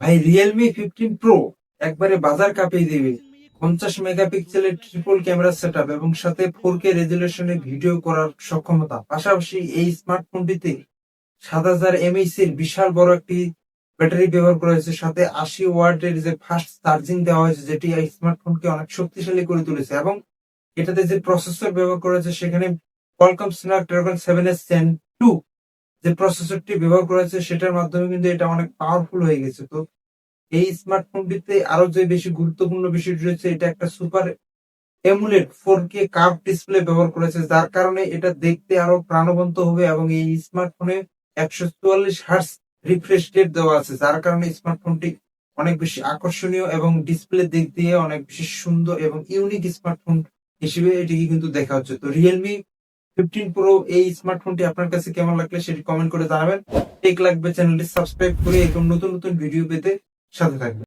ভাই Realme 15 pro একবারে বাজার কাঁপিয়ে দিবে। 50 মেগাপিক্সেলের ট্রিপল ক্যামেরা সেটআপ এবং সাথে 4K রেজুলেশনে ভিডিও করার সক্ষমতা। পাশাপাশি এই স্মার্টফোনটিতে 7000 mAh এর বিশাল বড় একটি ব্যাটারি ব্যবহার করা হয়েছে, সাথে 80 ওয়াটের যে ফাস্ট চার্জিং দেওয়া হয়েছে, যেটি এই স্মার্টফোনকে অনেক শক্তিশালী করে তুলেছে। এবং এটাতে যে প্রসেসর ব্যবহার করা হয়েছে সেখানে কোয়ালকম স্ন্যাপড্রাগন 7 Gen 2 যে প্রসেসরটি ব্যবহার করা হয়েছে সেটার মাধ্যমে কিন্তু এটা অনেক পাওয়ারফুল হয়ে গেছে। তো এই স্মার্টফোনটিতে আরো যে বেশি গুরুত্বপূর্ণ বিষয়টি রয়েছে, এটা একটা super AMOLED 4K curve display ব্যবহার করেছে, যার কারণে এটা দেখতে আরো প্রাণবন্ত হবে। এবং এই স্মার্টফোনে 144 হার্টজ রিফ্রেশ রেট দেওয়া আছে, যার কারণে স্মার্টফোনটি অনেক বেশি আকর্ষণীয় এবং ডিসপ্লে দিক দিয়ে অনেক বেশি সুন্দর এবং ইউনিক স্মার্টফোন হিসেবে এটিকে কিন্তু দেখা হচ্ছে। তো রিয়েলমি 15 প্রো এই স্মার্টফোনটি আপনার কাছে কেমন লাগলে সেটি কমেন্ট করে জানাবেন। টেক লাগবে চ্যানেলটি সাবস্ক্রাইব করে এরকম নতুন নতুন ভিডিও পেতে সাথে থাকবেন।